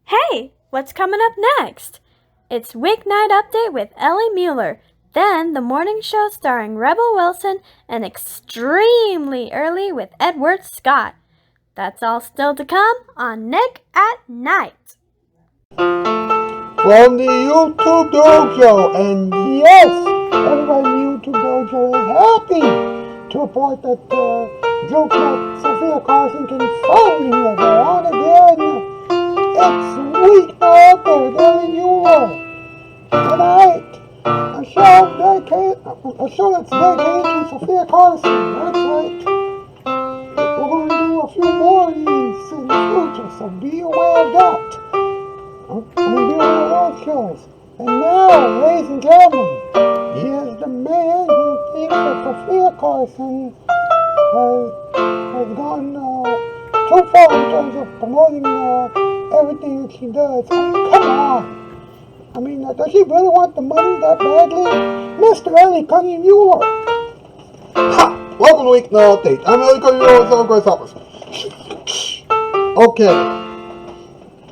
Hey, what's coming up next? It's Weeknight Update with Ellie Muller, then the morning show starring Rebel Wilson, and Extremely Early with Edward Scott. That's all still to come on Nick at Night. From the YouTube Dojo, and yes, everybody in the YouTube Dojo is happy to report that joke that Sofia Carson can finally go on again. It's Weeknight Update with Ellie Muller. Tonight, a show that's dedicated to Sofia Carson. That's right. We're going to do a few more of these in the future, so be aware of that. Be aware of those shows. And now, ladies and gentlemen, here's the man who thinks that Sofia Carson has gone too far in terms of promoting everything that she does. I mean, come on. Does she really want the money that badly? Mr. Ellie Cunningham Muller. Ha! Welcome to Weeknight Update. I'm Ellie Cunningham Muller, Southern Grasshoppers. Okay.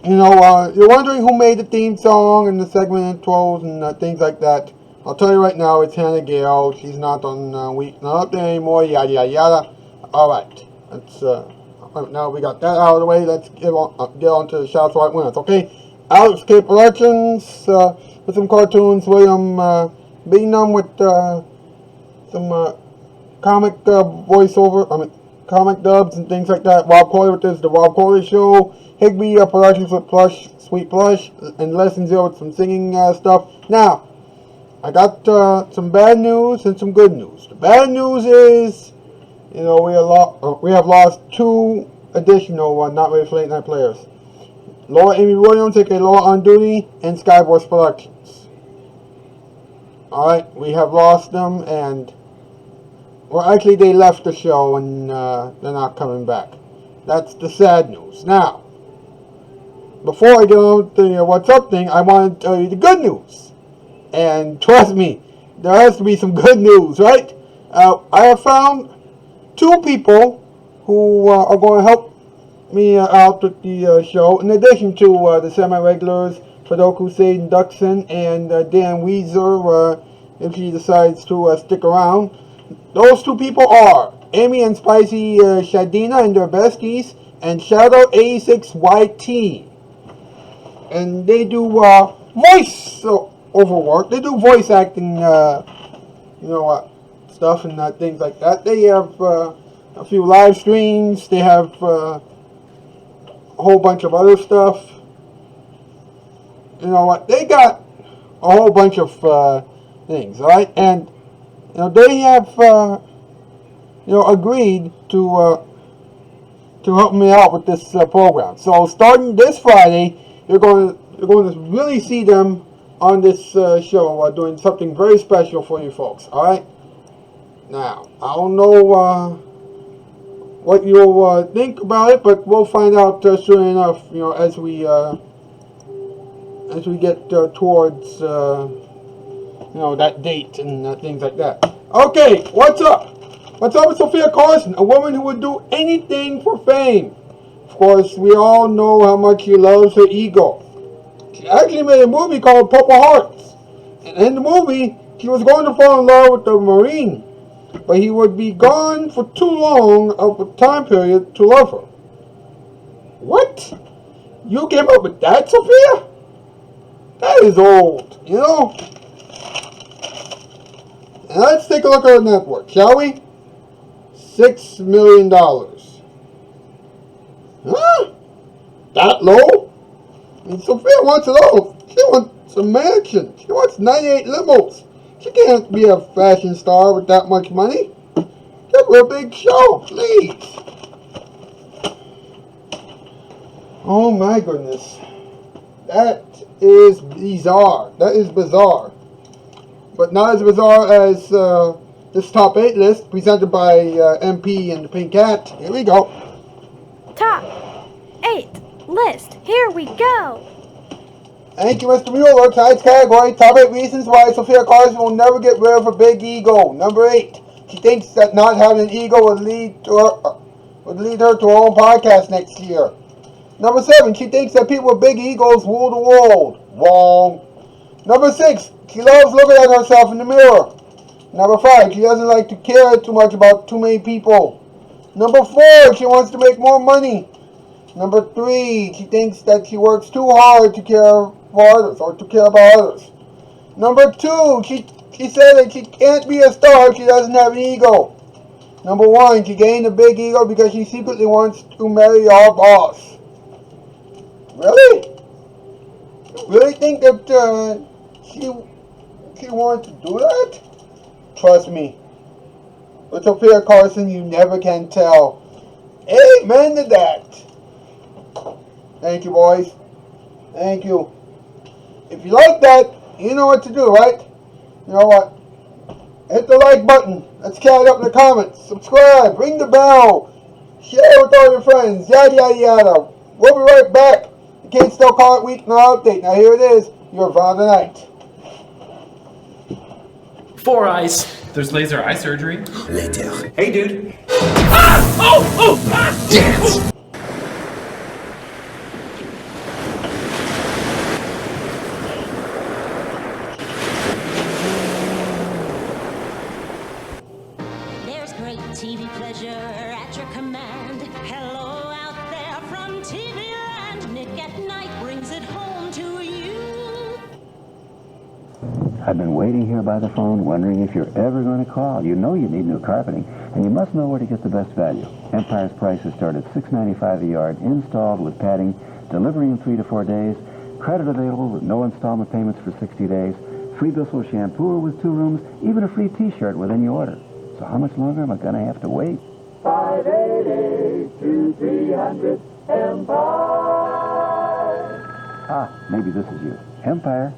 You're wondering who made the theme song and the segment intros and things like that. I'll tell you right now, it's Hannah Gale. She's not on Weeknight Update anymore. Yada yada yada. All right. Now we got that out of the way. Let's get on to the Shoutout Spotlight winners. Okay. Alex K Productions with some cartoons. William Beanham with some comic comic dubs and things like that. Rob Corley with The Rob Corley Show. Higby Productions with Plush, Sweet Plush, and Lesson Zero with some singing stuff. Now, I got some bad news and some good news. The bad news is, we have lost two additional Not Ready for Late Night players. Laura Amy Williams, aka Laura on Duty, and Skyboys Productions. Alright, we have lost them, and actually they left the show and they're not coming back. That's the sad news. Now, before I get on to the what's up thing, I want to tell you the good news. And trust me, there has to be some good news, right? I have found two people who are going to help me out with the show, in addition to the semi-regulars, Fadoku Sade Duxon and Dan Weezer, if she decides to stick around. Those two people are Amy and Spicy Shadina and their besties, and Shoutout 86YT. And they do voice over work. They do voice acting, stuff and things like that. They have a few live streams. They have a whole bunch of other stuff. They got a whole bunch of things, alright? And, they have, agreed to help me out with this program. So, starting this Friday, you're going to really see them on this show doing something very special for you folks, alright? Now, I don't know what you'll think about it, but we'll find out soon enough, as we get towards, that date and things like that. Okay, what's up? What's up with Sofia Carson, a woman who would do anything for fame? Of course, we all know how much she loves her ego. She actually made a movie called Purple Hearts. And in the movie, she was going to fall in love with the Marine, but he would be gone for too long of a time period to love her. What? You came up with that, Sophia? That is old, And let's take a look at her net worth, shall we? $6 million. Huh? That low? Sophia wants it all. She wants a mansion. She wants 98 limos. She can't be a fashion star with that much money. Give her a big show, please. Oh my goodness. That is bizarre. That is bizarre. But not as bizarre as this top 8 list presented by MP and the Pink Cat. Here we go. Top 8 list. Here we go. Thank you, Mr. Muller. Tonight's category, top 8 reasons why Sofia Carson will never get rid of her big ego. Number 8, she thinks that not having an ego would lead her to her own podcast next year. Number 7, she thinks that people with big egos rule the world. Wrong. Number 6, she loves looking at herself in the mirror. Number 5, she doesn't like to care too much about too many people. Number 4, she wants to make more money. Number 3, she thinks that she works too hard to care for others or to care about others. Number 2, she said that she can't be a star if she doesn't have an ego. Number 1, she gained a big ego because she secretly wants to marry our boss. Really? You really think that she wanted to do that? Trust me. With Sofia Carson, you never can tell. Amen to that. Thank you, boys. Thank you. If you like that, you know what to do, right? You know what? Hit the like button. Let's chat up in the comments. Subscribe. Ring the bell. Share with all your friends. Yada, yada, yada. We'll be right back. You can't still call it Weeknight Update. Now here it is. Your Father Night. 4 eyes. There's laser eye surgery. Later. Hey, dude. Ah! Oh! Ah! Dance! There's great TV pleasure at your command. Hello out there from TV Land. Nick at Night brings it home to you. I've been waiting here by the phone, wondering if you're ever going to call. You know you need new carpeting, and you must know where to get the best value. Empire's prices start at $6.95 a yard, installed with padding, delivery in 3 to 4 days, credit available with no installment payments for 60 days, free Bissell shampoo with 2 rooms, even a free T-shirt with any order. So how much longer am I going to have to wait? 588-2300 Empire. Ah, maybe this is you. Empire.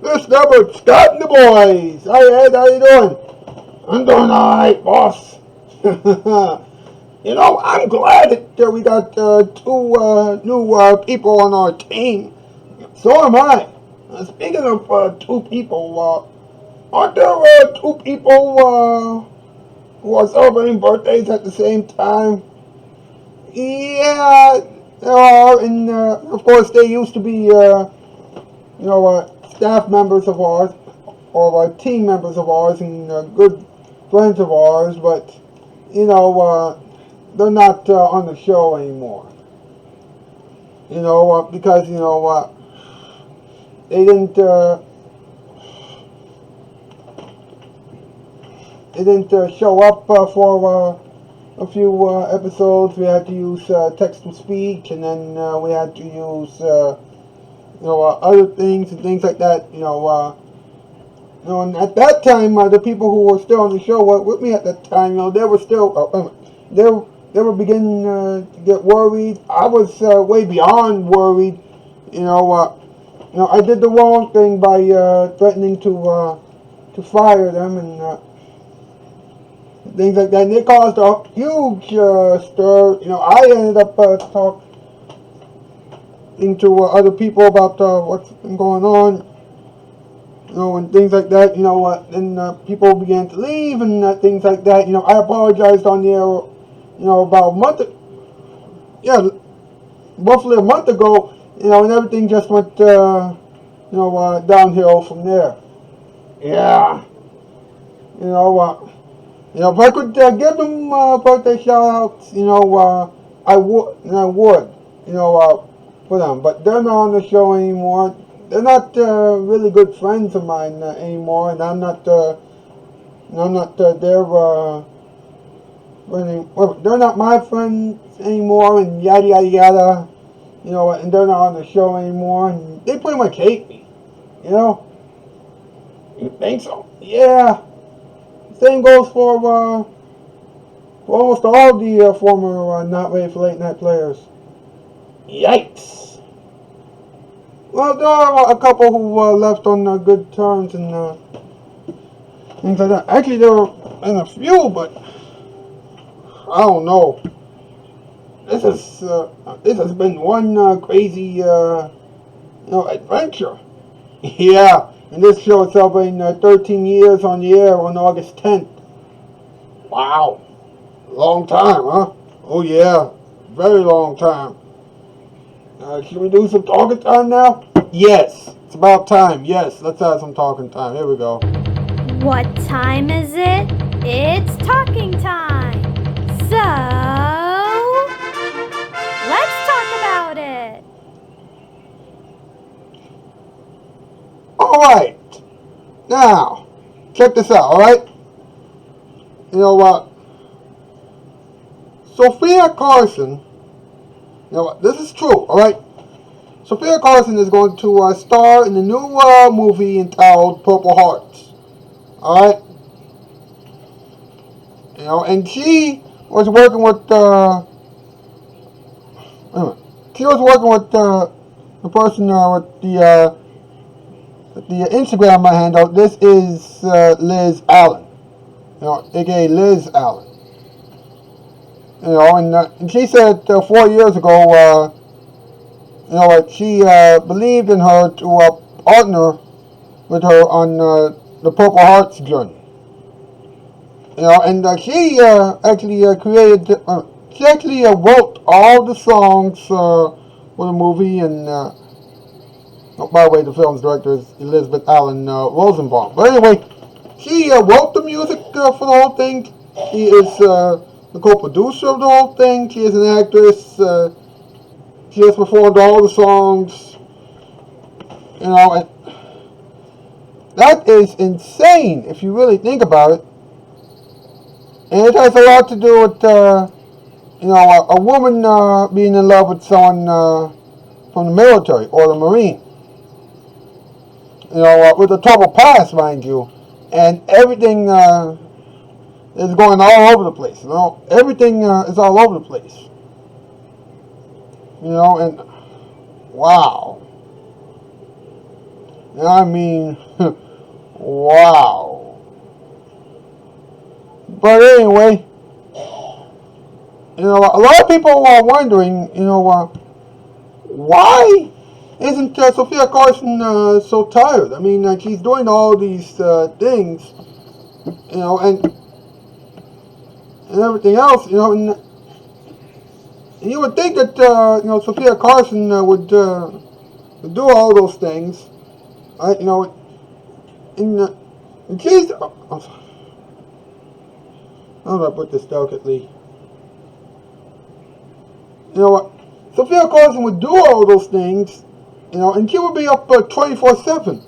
This number, Scott and the boys. Hi Ed, how you doing? I'm doing alright, boss. You know, I'm glad that we got 2 new people on our team. So am I. Speaking of 2 people, aren't there 2 people who are celebrating birthdays at the same time? Yeah, there are, and of course they used to be, staff members of ours, or team members of ours, and good friends of ours, but, they're not on the show anymore. Because, they didn't show up for a few episodes. We had to use text-to-speech, and then we had to use other things and things like that. And at that time, the people who were still on the show with me at that time, they were still they were beginning to get worried. I was way beyond worried. I did the wrong thing by threatening to fire them and things like that. And it caused a huge stir. I ended up talking to other people about what's been going on. And things like that. Then people began to leave and things like that. I apologized on the air. About a month. Roughly a month ago. And everything just went, downhill from there. Yeah. If I could give them birthday shout-outs, I would, for them. But they're not on the show anymore. They're not really good friends of mine anymore, and I'm not their they're not my friends anymore, and yada yada yada. And they're not on the show anymore, and they pretty much hate me. You think so? Yeah. Same goes for almost all the former not ready for late night players. Yikes. Well, there are a couple who left on good terms and things like that. Actually, there were in a few, but I don't know. This has been one crazy adventure. Yeah, and this show is celebrating 13 years on the air on August 10th. Wow, long time, huh? Oh yeah, very long time. Should we do some talking time now? Yes, it's about time. Yes, let's have some talking time. Here we go. What time is it? It's talking time. So, let's talk about it. Alright, now, check this out, alright? You know what? Sofia Carson, you know what? This is true, alright? Sofia Carson is going to star in the new movie entitled Purple Hearts. Alright? You know, and she was working with the person with the Instagram handle. This is Liz Allen. You know, aka Liz Allen. You know, and she said 4 years ago, you know, she believed in her to partner with her on the Purple Hearts journey. You know, and she actually created, she actually wrote all the songs for the movie, and by the way, the film's director is Elizabeth Allen Rosenbaum. But anyway, she wrote the music for the whole thing. She is the co-producer of the whole thing. She is an actress. She has performed all the songs. You know, and that is insane if you really think about it. And it has a lot to do with, you know, a woman being in love with someone from the military or the Marine. You know, with a troubled past, mind you. And everything is going all over the place. You know, everything is all over the place. You know, and wow. I mean, wow. But anyway, you know, a lot of people are wondering, you know, why isn't Sofia Carson so tired? I mean, she's doing all these things, you know, and everything else, you know, and you would think that, you know, Sofia Carson would do all those things, right? You know, and she's, I'm sorry. How do I put this delicately? You know what? Sofia Carson would do all those things, you know, and she would be up 24/7,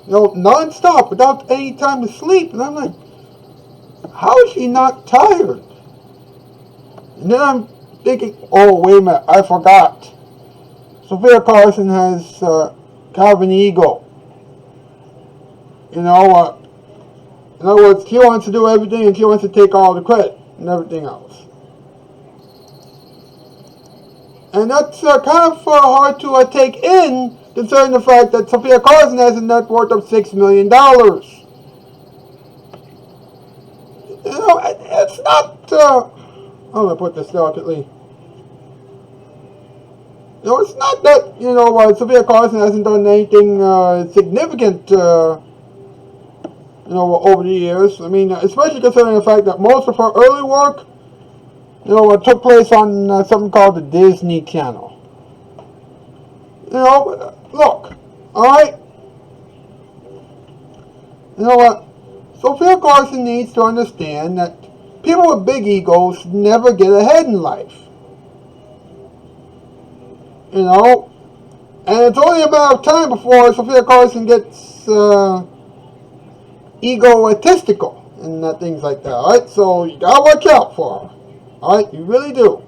you know, non-stop, without any time to sleep. And I'm like, how is she not tired? And then I'm thinking, oh, wait a minute, I forgot. Sofia Carson has kind of an ego. You know, in other words, she wants to do everything and she wants to take all the credit and everything else. And that's kind of hard to take in, considering the fact that Sofia Carson has a net worth of $6 million. You know, it's not, how do I put this delicately? You know, it's not that, you know, Sofia Carson hasn't done anything significant, you know, over the years. I mean, especially considering the fact that most of her early work, you know, took place on something called the Disney Channel. You know, look, alright? You know what? Sofia Carson needs to understand that people with big egos never get ahead in life. You know? And it's only a matter of time before Sofia Carson gets egotistical and things like that, alright? So you gotta watch out for her. Alright? You really do.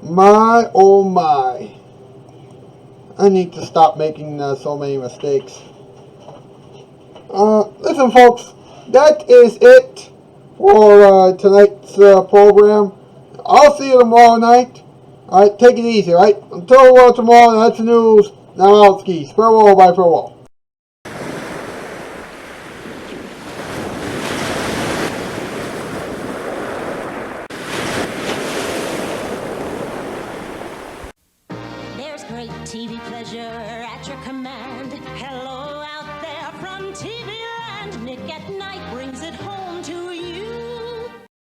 My, oh my. I need to stop making so many mistakes. Listen, folks, that is it for tonight's program. I'll see you tomorrow night. Alright, take it easy, alright? Until tomorrow, that's the news. Now out skis. Farewell, bye, farewell. There's great TV pleasure at your command. Hello